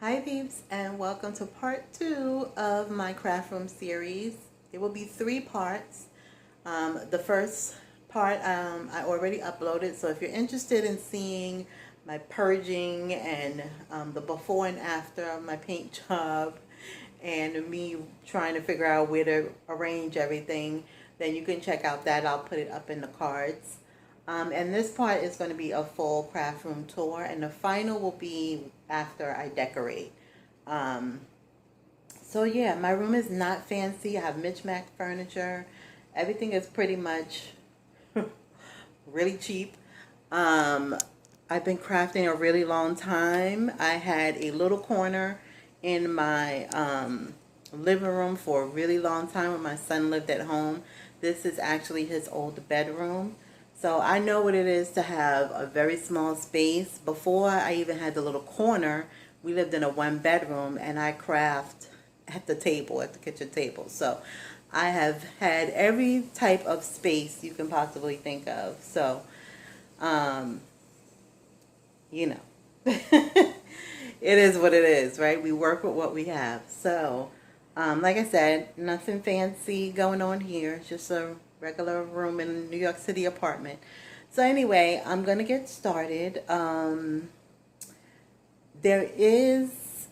Hi peeps, and welcome to part 2 of my craft room series. There will be 3 parts. The first part I already uploaded, so if you're interested in seeing my purging and the before and after of my paint job and me trying to figure out where to arrange everything, then you can check out that. I'll put it up in the cards. And this part is going to be a full craft room tour, and the final will be after I decorate. So yeah, my room is not fancy. I have mismatched furniture. Everything is pretty much really cheap. I've been crafting a really long time. I had a little corner in my living room for a really long time when my son lived at home. This is actually his old bedroom. So I know what it is to have a very small space. Before I even had the little corner, we lived in a 1-bedroom, and I craft at the table, at the kitchen table. So I have had every type of space you can possibly think of. So, you know, it is what it is, right? We work with what we have. So, like I said, nothing fancy going on here. It's just a regular room in a New York City apartment. So anyway, I'm going to get started. There is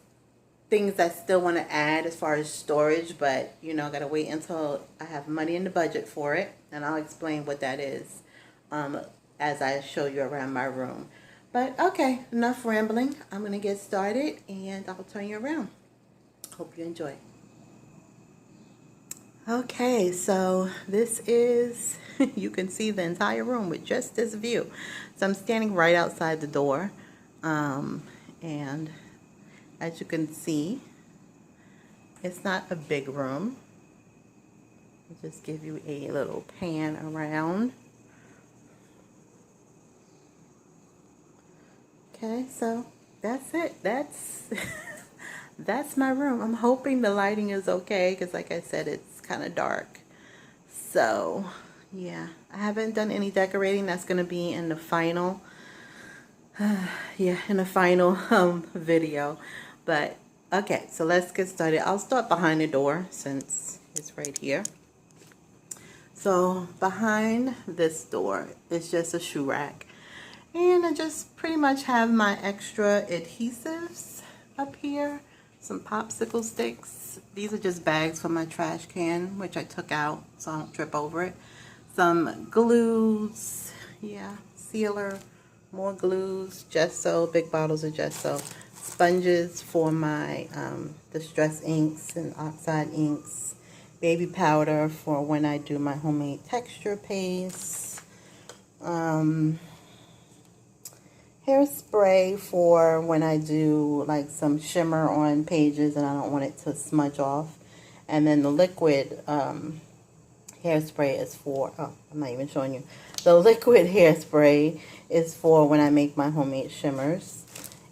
things I still want to add as far as storage, but you know, I got to wait until I have money in the budget for it, and I'll explain what that is as I show you around my room. But okay, enough rambling. I'm going to get started and I'll turn you around. Hope you enjoy. Okay, so this is, you can see the entire room with just this view. So I'm standing right outside the door, and as you can see, it's not a big room. I'll just give you a little pan around. Okay, so that's it. That's that's my room. I'm hoping the lighting is okay because, like I said, it's kind of dark. So yeah, I haven't done any decorating. That's going to be in the final video. But okay, so let's get started. I'll start behind the door since it's right here. So behind this door is just a shoe rack, and I just pretty much have my extra adhesives up here. Some popsicle sticks. These are just bags for my trash can, which I took out so I don't trip over it. Some glues, yeah, sealer, more glues, gesso, big bottles of gesso, sponges for my distress inks and oxide inks, baby powder for when I do my homemade texture paste, hairspray for when I do like some shimmer on pages and I don't want it to smudge off. And then the liquid hairspray is for, oh, I'm not even showing you. The liquid hairspray is for when I make my homemade shimmers.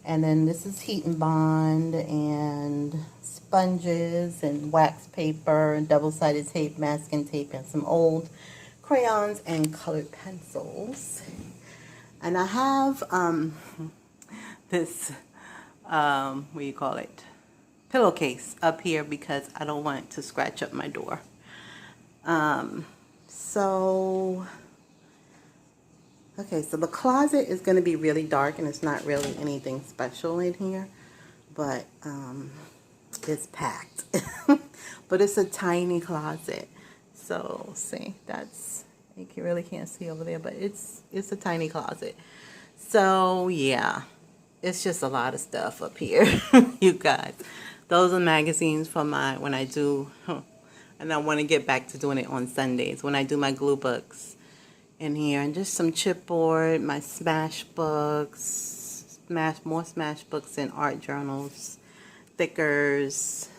And then this is heat and bond and sponges and wax paper and double-sided tape, masking tape, and some old crayons and colored pencils. And I have this, what do you call it, pillowcase up here because I don't want it to scratch up my door. Okay, so the closet is going to be really dark, and it's not really anything special in here, but it's packed. But it's a tiny closet. So see, that's, you really can't see over there, but it's a tiny closet. So yeah, it's just a lot of stuff up here. You guys, those are magazines for my, when I do, and I want to get back to doing it on Sundays when I do my glue books in here, and just some chipboard, my smash books, more smash books and art journals, stickers.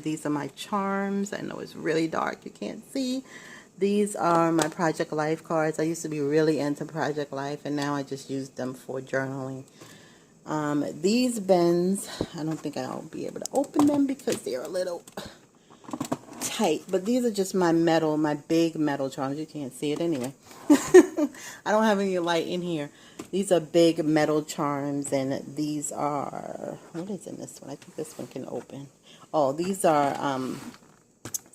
These are my charms. I know it's really dark, you can't see. These are my Project Life cards. I used to be really into Project Life, and now I just use them for journaling. These bins, I don't think I'll be able to open them because they're a little tight, but these are just my big metal charms. You can't see it anyway. I don't have any light in here. These are big metal charms, and these are, what is in this one? I think this one can open. Oh, these are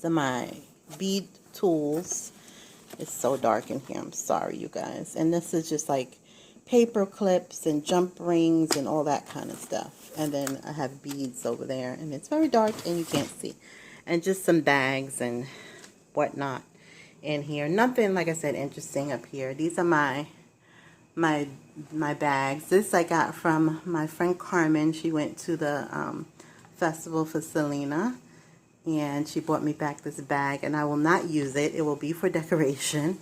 my bead tools. It's so dark in here. I'm sorry, you guys. And this is just like paper clips and jump rings and all that kind of stuff. And then I have beads over there, and it's very dark and you can't see. And just some bags and whatnot in here. Nothing, like I said, interesting up here. These are my bags. This I got from my friend Carmen. She went to the festival for Selena, and she brought me back this bag, and I will not use it. It will be for decoration.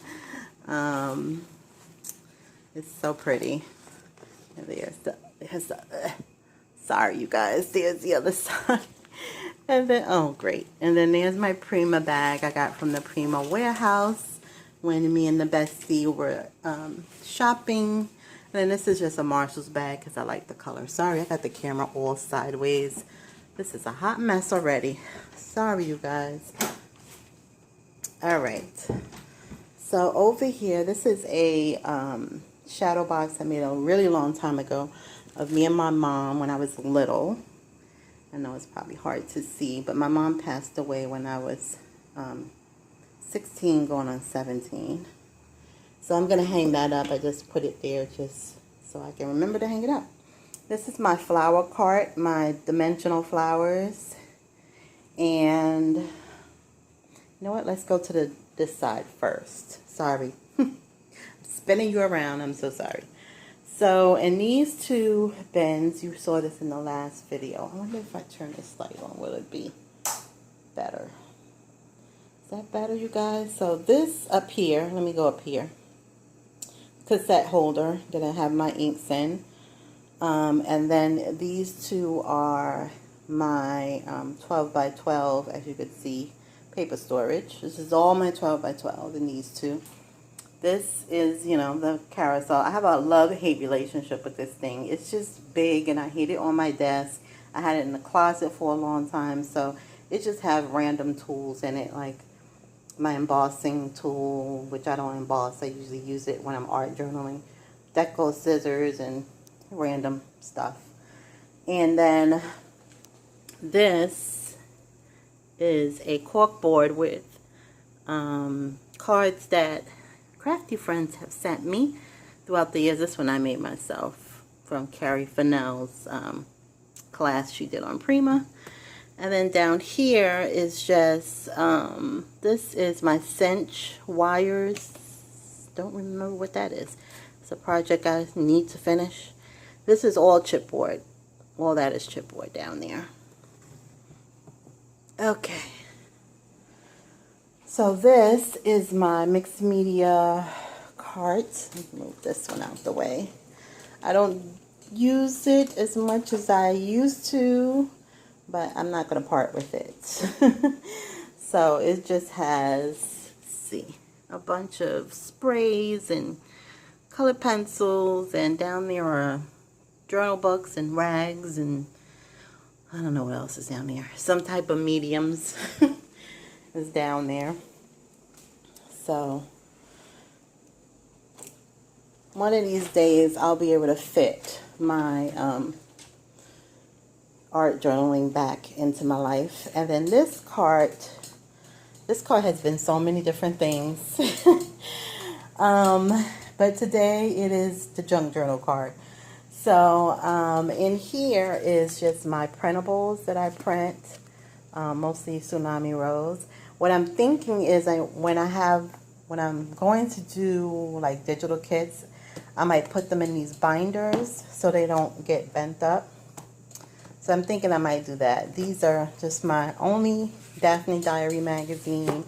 It's so pretty. And sorry, you guys. There's the other side. And then, oh, great. And then there's my Prima bag I got from the Prima warehouse when me and the bestie were shopping. And then this is just a Marshall's bag because I like the color. Sorry, I got the camera all sideways. This is a hot mess already. Sorry, you guys. All right. So over here, this is a shadow box I made a really long time ago of me and my mom when I was little. I know it's probably hard to see, but my mom passed away when I was 16 going on 17. So I'm going to hang that up. I just put it there just so I can remember to hang it up. This is my flower cart, my dimensional flowers. And you know what? Let's go to this side first. Sorry. I'm spinning you around. I'm so sorry. So in these two bins, you saw this in the last video. I wonder if I turn this light on, will it be better? Is that better, you guys? So this up here, let me go up here. Cassette holder that I have my inks in. And then these two are my 12 by 12, as you can see, paper storage. This is all my 12 by 12 in these two. This is, you know, the carousel. I have a love-hate relationship with this thing. It's just big, and I hate it on my desk. I had it in the closet for a long time, so it just have random tools in it, like my embossing tool, which I don't emboss. I usually use it when I'm art journaling. Deco scissors and random stuff. And then this is a cork board with cards that crafty friends have sent me throughout the years. This one I made myself from Carrie Fennell's class she did on Prima. And then down here is just, this is my cinch wires. Don't remember what that is. It's a project I need to finish. This is all chipboard. All that is chipboard down there. Okay. So this is my mixed media cart. Let's move this one out the way. I don't use it as much as I used to, but I'm not going to part with it. So it just has, let's see, a bunch of sprays and colored pencils, and down there are journal books and rags, and I don't know what else is down there. Some type of mediums is down there. So one of these days I'll be able to fit my art journaling back into my life. And then this cart has been so many different things. But today it is the junk journal cart. So in here is just my printables that I print, mostly Tsunami Rose. What I'm thinking is when I'm going to do like digital kits, I might put them in these binders so they don't get bent up. So I'm thinking I might do that. These are just my only Daphne Diary magazine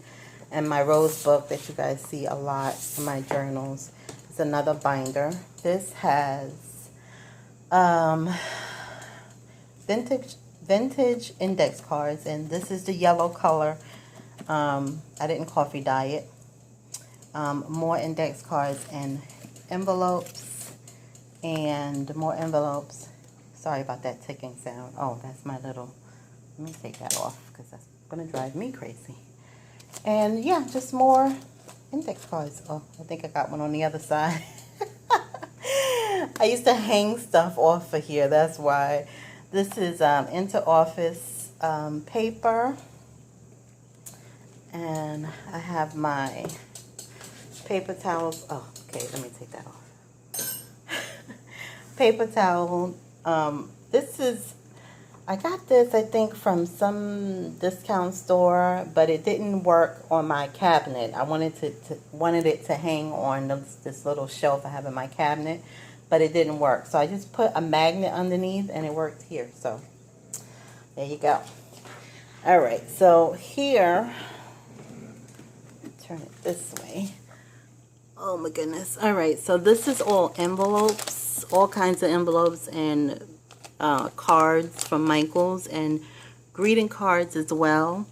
and my rose book that you guys see a lot in my journals. It's another binder. This has vintage index cards, and this is the yellow color. I didn't coffee dye it. More index cards and envelopes, and more envelopes. Sorry about that ticking sound. Oh, that's my little, let me take that off because that's going to drive me crazy. And yeah, just more index cards. Oh, I think I got one on the other side. I used to hang stuff off of here. That's why. This is inter-office paper. And I have my paper towels. Oh, okay, let me take that off. Paper towel. This is, I got this, I think, from some discount store, but it didn't work on my cabinet. I wanted wanted it to hang on this little shelf I have in my cabinet, but it didn't work. So I just put a magnet underneath, and it worked here. So there you go. All right, so here, turn it this way. Oh my goodness. All right, so this is all envelopes, all kinds of envelopes and cards from Michaels, and greeting cards as well.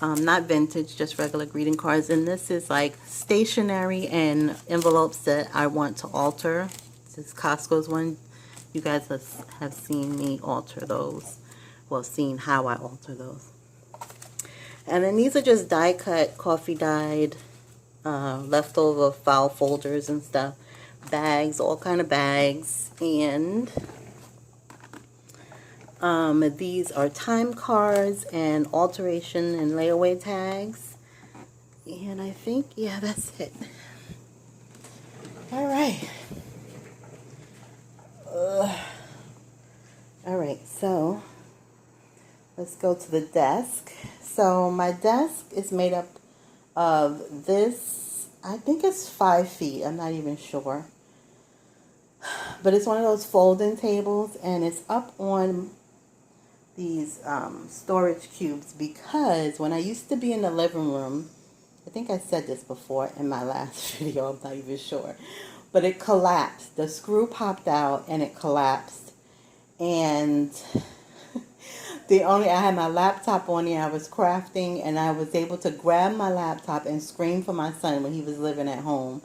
Not vintage, just regular greeting cards. And this is like stationery and envelopes that I want to alter. This is Costco's one. You guys have seen me alter those. Well, seen how I alter those. And then these are just die cut, coffee dyed, leftover file folders and stuff. Bags, all kind of bags. And these are time cards and alteration and layaway tags. And I think, yeah, that's it. All right. All right, so let's go to the desk. So my desk is made up of this, I think it's 5 feet. I'm not even sure. But it's one of those folding tables, and it's up on these storage cubes, because when I used to be in the living room, I think I said this before in my last video, I'm not even sure, but it collapsed. The screw popped out and it collapsed, and I had my laptop on here. I was crafting, and I was able to grab my laptop and scream for my son when he was living at home,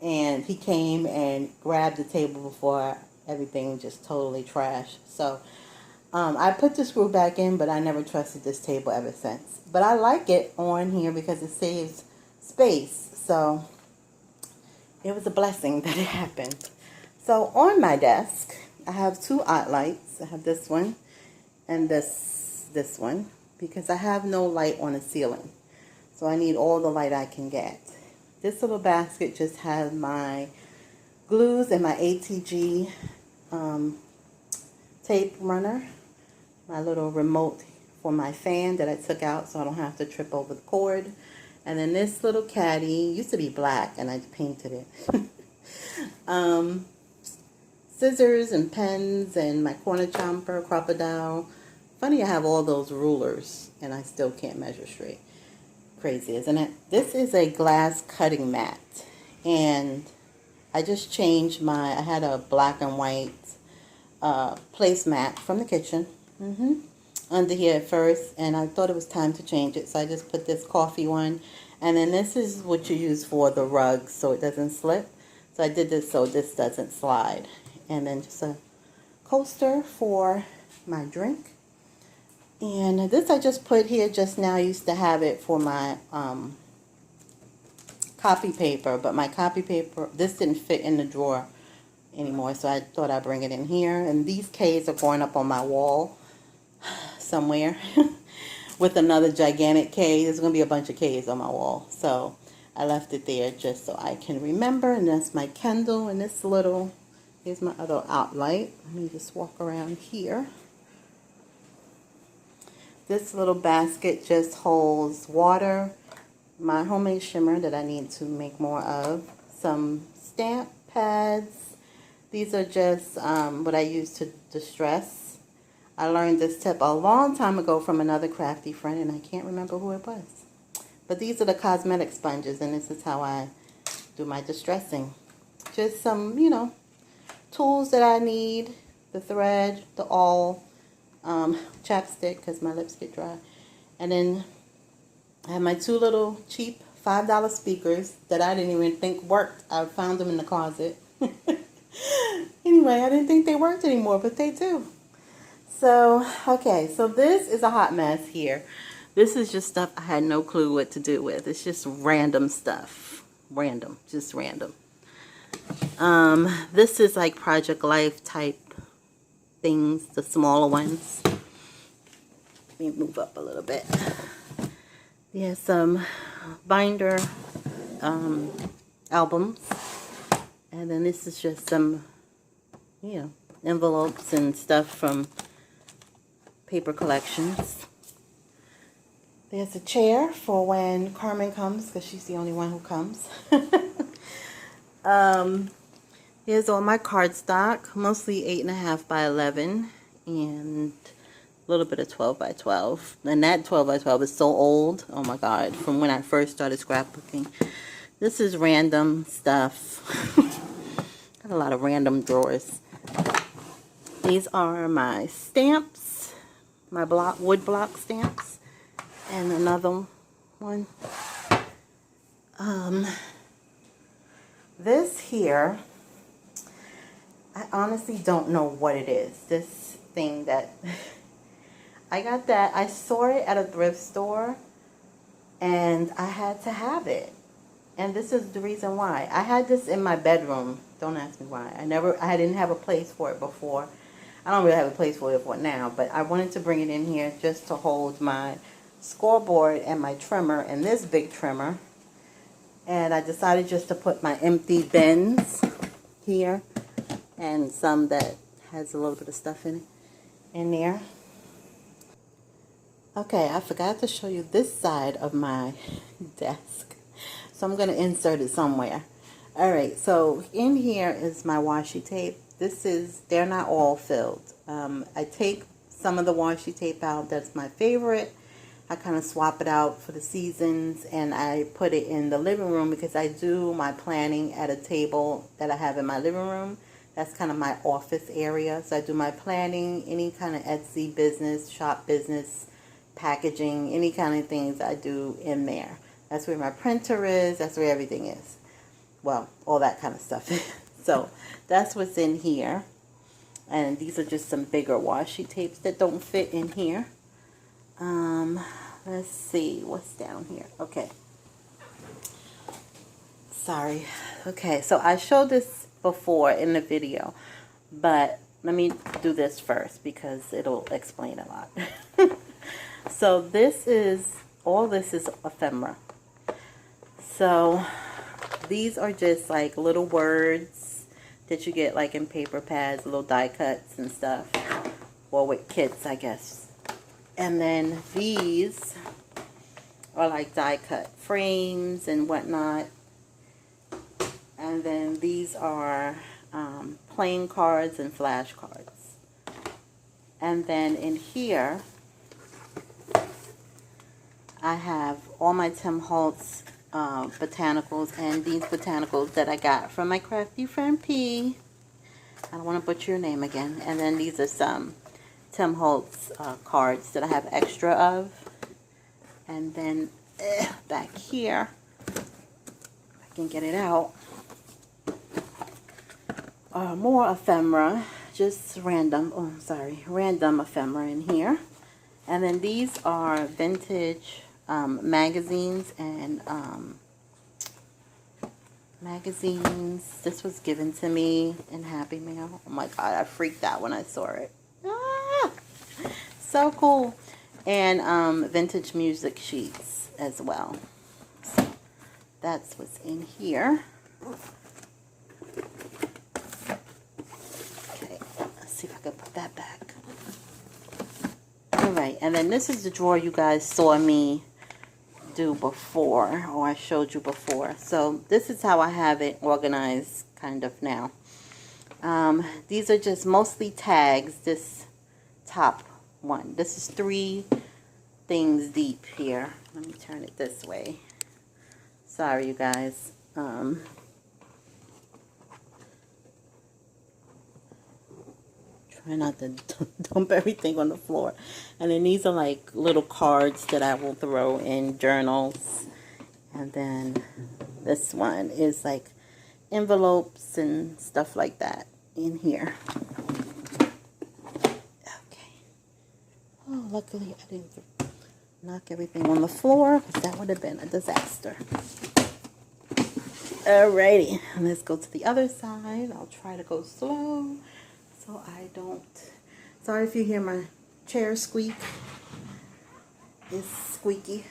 and he came and grabbed the table before everything just totally trashed. So I put the screw back in, but I never trusted this table ever since. But I like it on here because it saves space. So it was a blessing that it happened. So on my desk, I have 2 art lights. I have this one and this one, because I have no light on the ceiling. So I need all the light I can get. This little basket just has my glues and my ATG tape runner. My little remote for my fan that I took out so I don't have to trip over the cord. And then this little caddy used to be black, and I painted it. Scissors and pens and my corner chomper, crocodile. Funny, I have all those rulers and I still can't measure straight. Crazy, isn't it? This is a glass cutting mat, and I just changed I had a black and white placemat from the kitchen. Under here at first, and I thought it was time to change it, so I just put this coffee one, and then this is what you use for the rug so it doesn't slip. So I did this so this doesn't slide. And then just a coaster for my drink. And this I just put here just now. I used to have it for my copy paper, but my copy paper, this didn't fit in the drawer anymore, so I thought I'd bring it in here. And these K's are going up on my wall somewhere with another gigantic K. There's going to be a bunch of K's on my wall, so I left it there just so I can remember. And that's my Kindle, and this little, here's my other outlight. Let me just walk around here. This little basket just holds water, my homemade shimmer that I need to make more of, some stamp pads. These are just what I use to distress. I learned this tip a long time ago from another crafty friend, and I can't remember who it was. But these are the cosmetic sponges, and this is how I do my distressing. Just some, tools that I need, the thread, the awl, chapstick because my lips get dry. And then I have my 2 little cheap $5 speakers that I didn't even think worked. I found them in the closet. Anyway, I didn't think they worked anymore, but they do. So, okay, so this is a hot mess here. This is just stuff I had no clue what to do with. It's just random stuff. Random. Just random. This is like Project Life type things, the smaller ones. Let me move up a little bit. There's some binder albums. And then this is just some, you know, envelopes and stuff from paper collections. There's a chair for when Carmen comes, because she's the only one who comes. Here's all my cardstock, mostly 8.5 by 11 and a little bit of 12 by 12. And that 12 by 12 is so old. Oh my God, from when I first started scrapbooking. This is random stuff. Got a lot of random drawers. These are my stamps, my wood block stamps. And another one. This here, I honestly don't know what it is. This thing that I got, that I saw it at a thrift store and I had to have it. And this is the reason why. I had this in my bedroom. Don't ask me why. I didn't have a place for it before. I don't really have a place for it now, but I wanted to bring it in here just to hold my scoreboard and my trimmer and this big trimmer. And I decided just to put my empty bins here and some that has a little bit of stuff in there. Okay, I forgot to show you this side of my desk, so I'm going to insert it somewhere. Alright, so in here is my washi tape. They're not all filled. I take some of the washi tape out that's my favorite. I kind of swap it out for the seasons, and I put it in the living room because I do my planning at a table that I have in my living room. That's kind of my office area. So I do my planning, any kind of Etsy business, shop business, packaging, any kind of things I do in there. That's where my printer is. That's where everything is. Well, all that kind of stuff. So that's what's in here. And these are just some bigger washi tapes that don't fit in here. Let's see what's down here. Okay. Sorry. Okay, so I showed this before in the video, but let me do this first because it'll explain a lot. So all this is ephemera. So these are just like little words that you get like in paper pads, little die cuts and stuff, or with kits, I guess. And then these are like die cut frames and whatnot. And then these are playing cards and flashcards. And then in here, I have all my Tim Holtz botanicals, and these botanicals that I got from my crafty friend P. I don't want to butcher your name again. And then these are some Tim Holtz cards that I have extra of. And then back here, if I can get it out, more ephemera, just random ephemera in here. And then these are vintage magazines and magazines. This was given to me in Happy Mail. Oh my God, I freaked out when I saw it. Ah, so cool. And vintage music sheets as well. So that's what's in here. Okay, let's see if I can put that back. Alright, and then this is the drawer you guys saw me do before, or I showed you before. So this is how I have it organized kind of now. These are just mostly tags, this top one. This is 3 things deep here. Let me turn it this way. Sorry, you guys. Try not to dump everything on the floor. And then these are like little cards that I will throw in journals. And then this one is like envelopes and stuff like that in here. Okay. Oh, luckily I didn't knock everything on the floor, because that would have been a disaster. Alrighty, let's go to the other side. I'll try to go slow so I don't. Sorry if you hear my chair squeak. It's squeaky.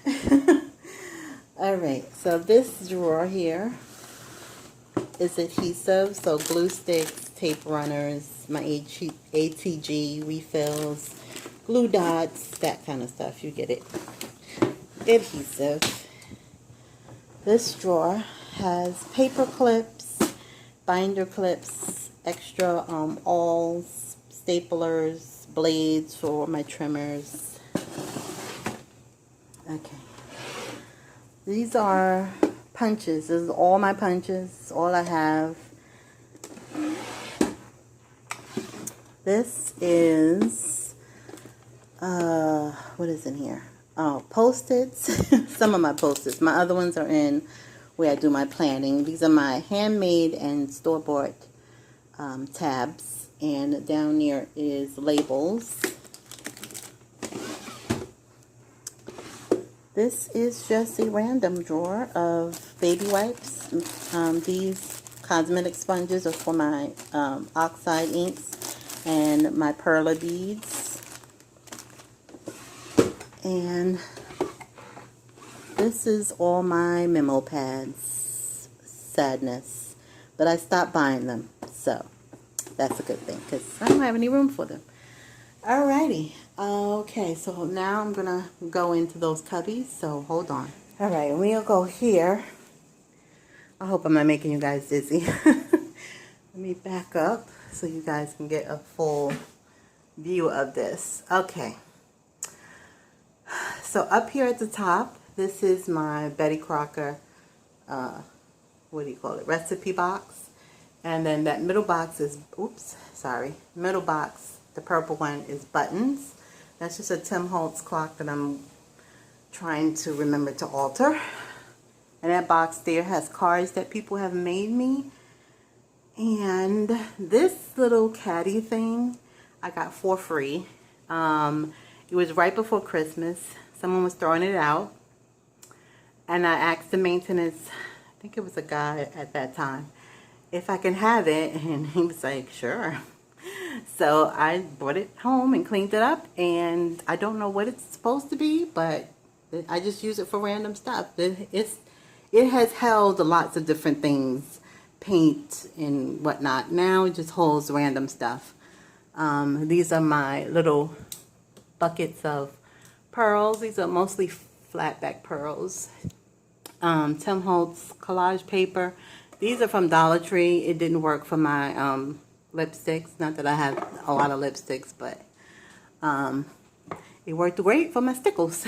Alright, so this drawer here is adhesive, so glue sticks, tape runners, my ATG refills, glue dots, that kind of stuff. You get it. Adhesive. This drawer has paper clips, binder clips, extra awls, staplers, blades for my trimmers. Okay. These are punches. This is all my punches, all I have. This is, what is in here? Oh, Post-its. Some of my Post-its. My other ones are in where I do my planning. These are my handmade and store-bought tabs. And down here is labels. This is just a random drawer of baby wipes. These cosmetic sponges are for my oxide inks and my perla beads. And this is all my memo pads. Sadness. But I stopped buying them, so that's a good thing because I don't have any room for them. Alrighty. Okay, so now I'm going to go into those cubbies, so hold on. Alright, we'll go here. I hope I'm not making you guys dizzy. Let me back up so you guys can get a full view of this. Okay. So up here at the top, this is my Betty Crocker, what do you call it, recipe box. And then that middle box is, middle box, the purple one is buttons. That's just a Tim Holtz clock that I'm trying to remember to alter. And that box there has cards that people have made me. And this little caddy thing I got for free. It was right before Christmas. Someone was throwing it out. And I asked the maintenance, I think it was a guy at that time, if I can have it. And he was like, sure. So I brought it home and cleaned it up. And I don't know what it's supposed to be, but I just use it for random stuff. It has held lots of different things, paint and whatnot. Now it just holds random stuff. These are my little buckets of pearls. These are mostly flat back pearls. Tim Holtz collage paper. These are from Dollar Tree. It didn't work for my lipsticks. Not that I have a lot of lipsticks, but it worked great for my stickles.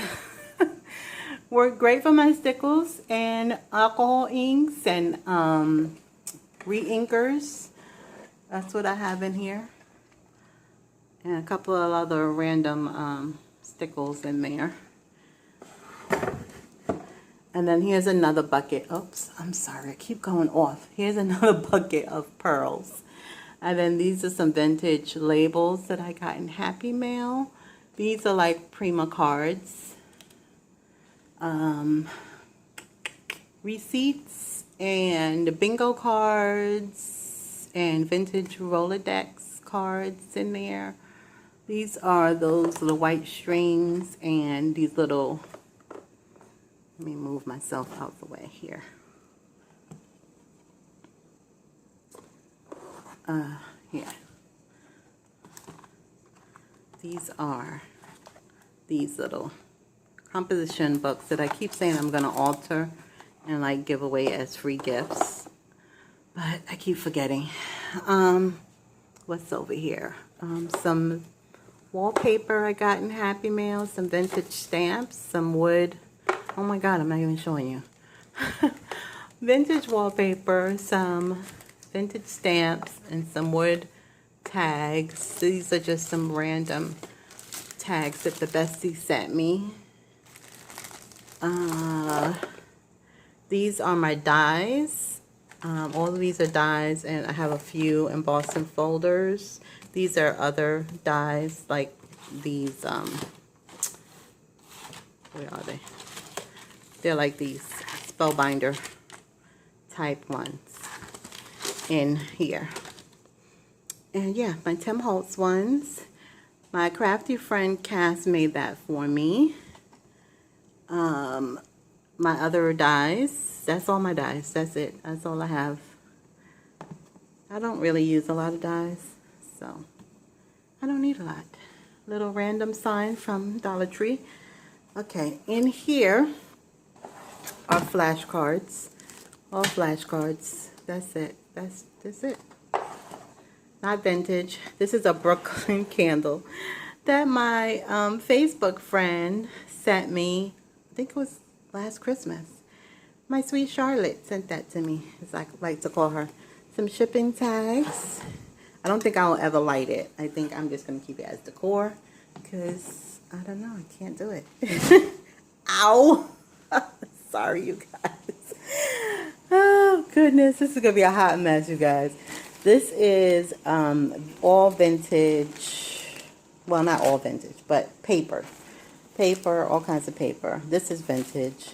Worked great for my stickles and alcohol inks and re-inkers. That's what I have in here. And a couple of other random stickles in there. And then here's another bucket. Oops, I'm sorry, I keep going off. Here's another bucket of pearls. And then these are some vintage labels that I got in Happy Mail. These are like Prima cards. Receipts and bingo cards and vintage Rolodex cards in there. These are those little white strings and these little, let me move myself out the way here. Here. These are these little composition books that I keep saying I'm going to alter and like give away as free gifts, but I keep forgetting. What's over here? Some wallpaper I got in Happy Mail, some vintage stamps, some wood. Oh my god, I'm not even showing you. Vintage wallpaper, some vintage stamps, and some wood tags. These are just some random tags that the bestie sent me. These are my dies. All of these are dies, and I have a few embossing folders. These are other dies, like these Where are they? They're like these spellbinder type ones in here. And yeah, my Tim Holtz ones. My crafty friend Cass made that for me. My other dies. That's all my dies. That's it. That's all I have. I don't really use a lot of dies, so I don't need a lot. Little random sign from Dollar Tree. Okay, in here are flashcards. All flashcards. That's it. That's it. Not vintage. This is a Brooklyn candle that my Facebook friend sent me. I think it was last Christmas. My sweet Charlotte sent that to me, as I like to call her. Some shipping tags. I don't think I'll ever light it. I think I'm just going to keep it as decor because, I don't know, I can't do it. Ow! Sorry, you guys. Oh, goodness. This is going to be a hot mess, you guys. This is all vintage. Well, not all vintage, but paper. Paper, all kinds of paper. This is vintage.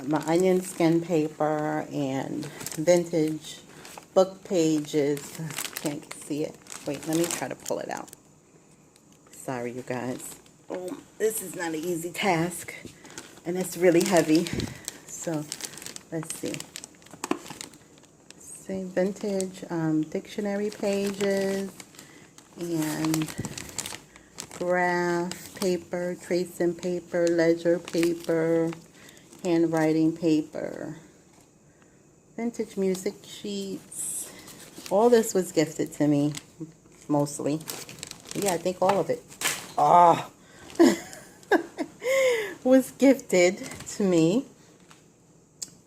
My onion skin paper and vintage book pages. Can't see it. Wait, let me try to pull it out. Sorry, you guys. Oh, this is not an easy task, and it's really heavy. So, let's see. Say vintage dictionary pages and graph paper, tracing paper, ledger paper, handwriting paper, vintage music sheets. All this was gifted to me, mostly. Yeah, I think all of it. Oh, was gifted to me.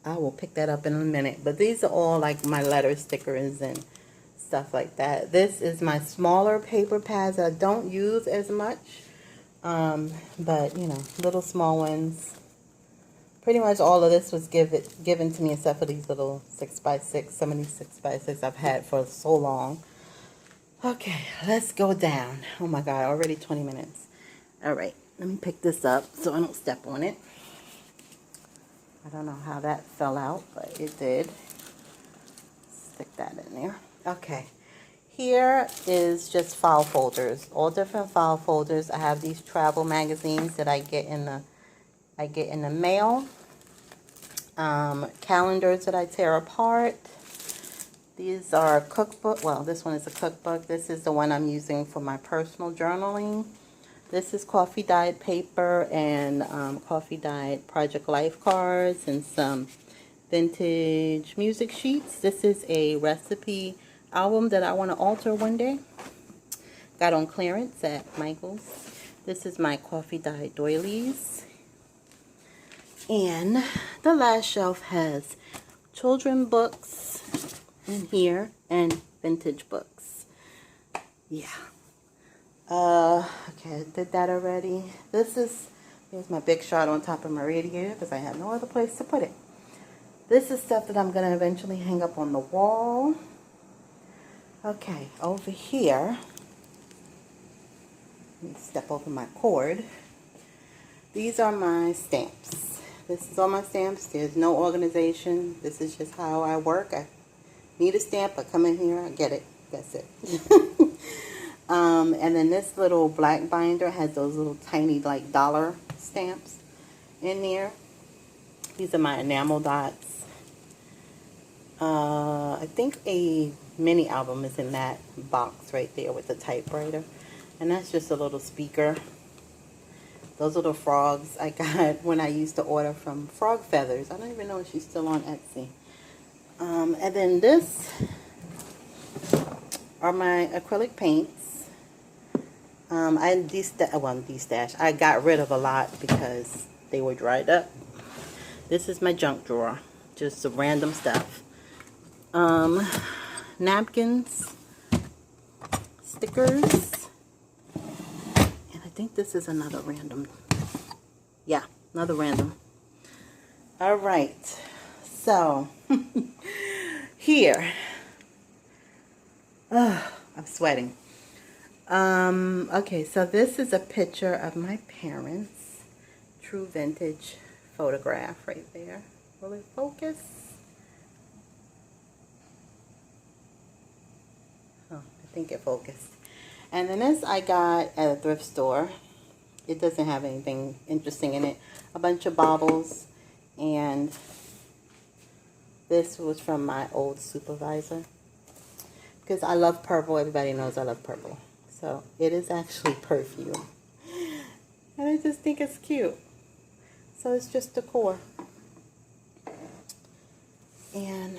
I will pick that up in a minute. But these are all like my letter stickers and stuff like that. This is my smaller paper pads that I don't use as much. But, you know, little small ones. Pretty much all of this was given to me except for these little 6x6, some of these 6x6 I've had for so long. Okay, let's go down. Oh my God, already 20 minutes. All right, let me pick this up so I don't step on it. I don't know how that fell out, but it did. Stick that in there. Okay. Here is just file folders. All different file folders. I have these travel magazines that I get in the mail. Calendars that I tear apart. These are cookbook. Well, this one is a cookbook. This is the one I'm using for my personal journaling. This is coffee dyed paper and coffee dyed Project Life cards and some vintage music sheets. This is a recipe album that I want to alter one day. Got on clearance at Michael's. This is my coffee dyed doilies. And the last shelf has children books in here and vintage books. Yeah. Okay, I did that already. Here's my big shot on top of my radiator because I have no other place to put it. This is stuff that I'm going to eventually hang up on the wall. Okay, over here, let me step over my cord. These are my stamps. This is all my stamps. There's no organization. This is just how I work. I need a stamp. I come in here. I get it. That's it. And then this little black binder has those little tiny like dollar stamps in there. These are my enamel dots. I think a mini album is in that box right there with the typewriter. And that's just a little speaker. Those are the frogs I got when I used to order from Frog Feathers. I don't even know if she's still on Etsy. And then this are my acrylic paints. I got rid of a lot because they were dried up. This is my junk drawer. Just some random stuff. Napkins. Stickers. And I think this is another random. Yeah, another random. Alright. So, here. I'm sweating. Okay, so this is a picture of my parents. true vintage photograph right there. Will it focus? Oh, I think it focused. And then this I got at a thrift store. It doesn't have anything interesting in it. A bunch of baubles, and this was from my old supervisor. Because I love purple. Everybody knows I love purple. So it is actually perfume. And I just think it's cute. So it's just decor. And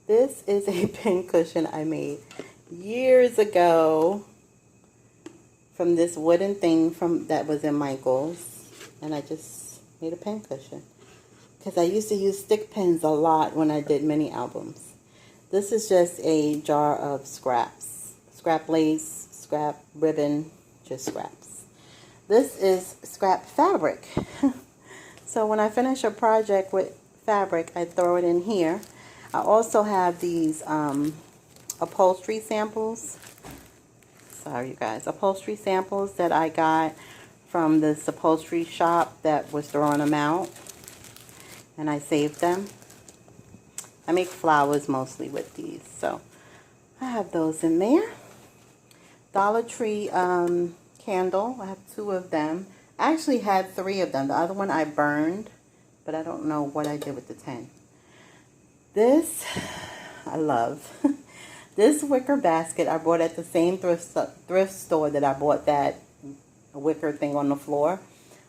this is a pin cushion I made years ago from this wooden thing that was in Michael's. And I just made a pin cushion. Because I used to use stick pins a lot when I did mini albums. This is just a jar of scraps. Scrap lace, scrap ribbon, just scraps. This is scrap fabric. So when I finish a project with fabric, I throw it in here. I also have these upholstery samples. Sorry, you guys. Upholstery samples that I got from this upholstery shop that was throwing them out. And I saved them. I make flowers mostly with these. So I have those in there. Dollar Tree candle. I have 2 of them. I actually had 3 of them. The other one I burned, but I don't know what I did with the 10. This I love. This wicker basket I bought at the same thrift store that I bought that wicker thing on the floor.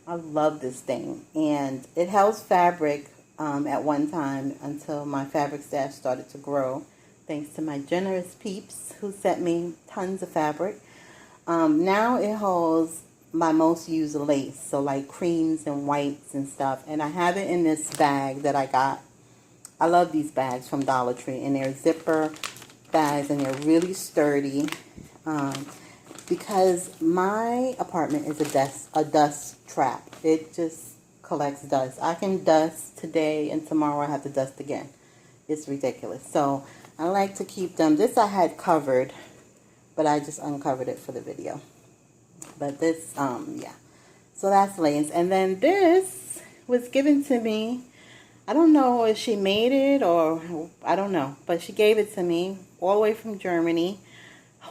I love this thing, and it housed fabric at one time until my fabric stash started to grow, thanks to my generous Peeps who sent me tons of fabric. Now it holds my most used lace, so like creams and whites and stuff, and I have it in this bag that I got. I love these bags from Dollar Tree, and they're zipper bags, and they're really sturdy, because my apartment is a dust trap. It just collects dust. I can dust today, and tomorrow I have to dust again. It's ridiculous. So I like to keep them. This I had covered, but I just uncovered it for the video. But this, yeah. So that's lace. And then this was given to me. I don't know if she made it or I don't know, but she gave it to me all the way from Germany.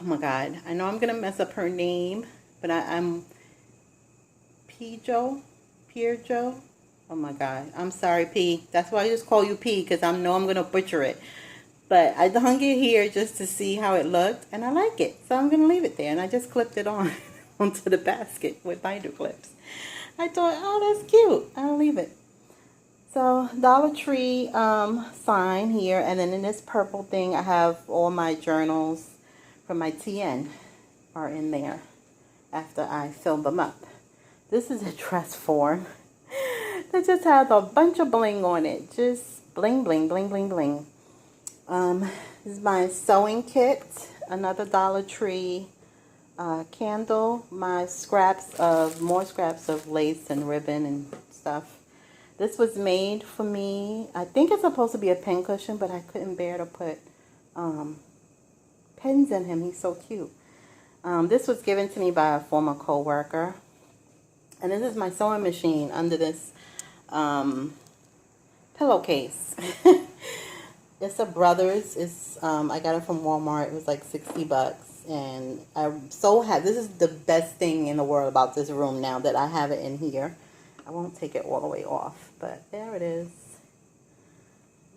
Oh my God. I know I'm going to mess up her name, but I'm Pierjo. Oh my God. I'm sorry, P. That's why I just call you P, because I know I'm going to butcher it. But I hung it here just to see how it looked, and I like it. So I'm going to leave it there, and I just clipped it on onto the basket with binder clips. I thought, oh, that's cute. I'll leave it. So Dollar Tree sign here, and then in this purple thing I have all my journals from my TN are in there after I fill them up. This is a dress form that just has a bunch of bling on it. Just bling, bling, bling, bling, bling. This is my sewing kit, another Dollar Tree candle, my more scraps of lace and ribbon and stuff. This was made for me. I think it's supposed to be a pin cushion, but I couldn't bear to put pins in him. He's so cute. This was given to me by a former co-worker. And this is my sewing machine under this pillowcase. It's a Brothers. It's I got it from Walmart. It was like 60 bucks. And I'm so happy. This is the best thing in the world about this room now that I have it in here. I won't take it all the way off, but there it is.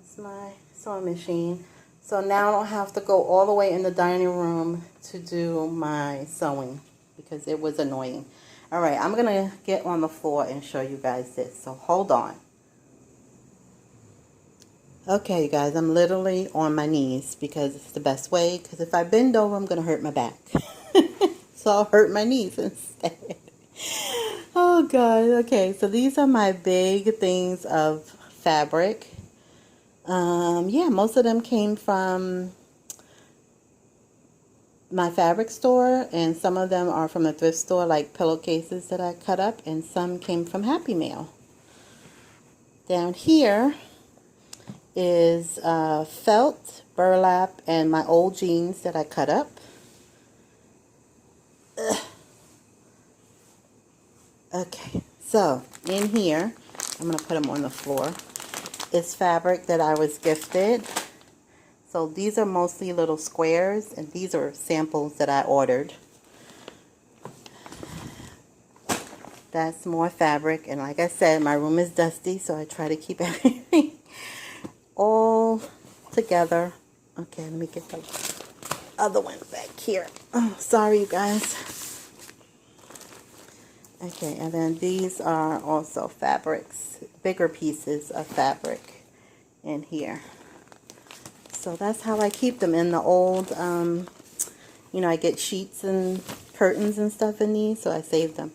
It's my sewing machine. So now I don't have to go all the way in the dining room to do my sewing because it was annoying. All right, I'm going to get on the floor and show you guys this. So hold on. Okay, you guys, I'm literally on my knees because it's the best way. Because if I bend over, I'm going to hurt my back. So I'll hurt my knees instead. Oh God. Okay, so these are my big things of fabric. Yeah, most of them came from my fabric store, and some of them are from a thrift store, like pillowcases that I cut up, and some came from Happy Mail. Down here is felt, burlap, and my old jeans that I cut up. Okay, so in here, I'm going to put them on the floor, is fabric that I was gifted. So these are mostly little squares, and these are samples that I ordered. That's more fabric, and like I said, my room is dusty, so I try to keep everything all together. Okay, let me get the other one back here. Oh, sorry, you guys. Okay, and then these are also fabrics, bigger pieces of fabric in here. So that's how I keep them in the old, you know, I get sheets and curtains and stuff in these, so I save them.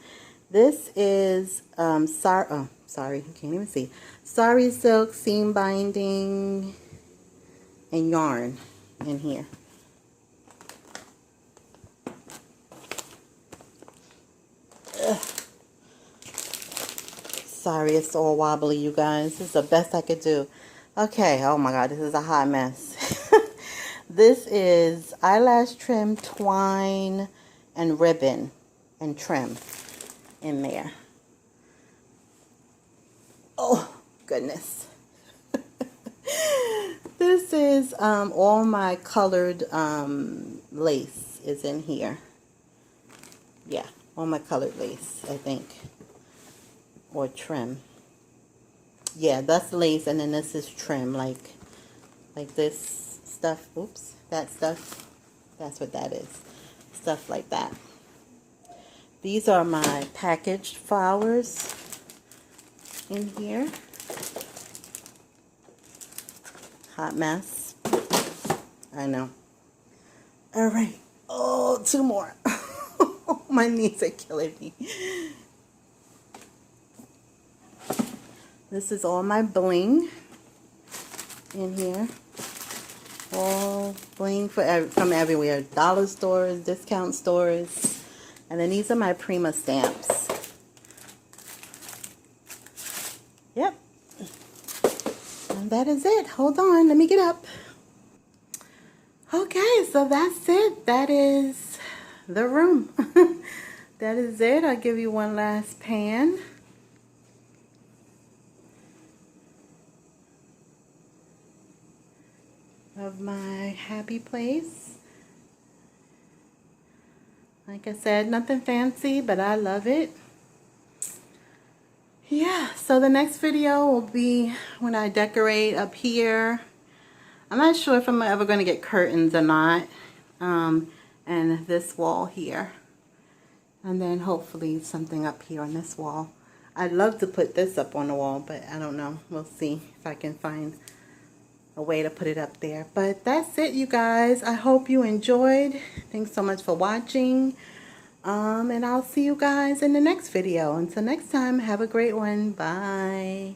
This is, sorry, you can't even see. Sari silk, seam binding, and yarn in here. Ugh. Sorry, it's all wobbly, you guys. This is the best I could do. Okay, oh my God, this is a hot mess. This is eyelash trim, twine, and ribbon and trim in there. Oh, goodness. This is all my colored lace is in here. Yeah, all my colored lace, I think. Or trim. Yeah, that's lace, and then this is trim, like this stuff. Oops, that stuff. That's what that is. Stuff like that. These are my packaged flowers in here. Hot mess. I know. All right. Oh, two more. My knees are killing me. This is all my bling in here. All bling from everywhere. Dollar stores, discount stores. And then these are my Prima stamps. Yep. And that is it. Hold on. Let me get up. Okay, so that's it. That is the room. That is it. I'll give you one last pan. Of my happy place. Like I said, nothing fancy, but I love it. Yeah, so the next video will be when I decorate up here. I'm not sure if I'm ever going to get curtains or not. And this wall here. And then hopefully something up here on this wall. I'd love to put this up on the wall, but I don't know. We'll see if I can find a way to put it up there. But that's it, you guys. I hope you enjoyed. Thanks so much for watching. And I'll see you guys in the next video. Until next time, have a great one. Bye.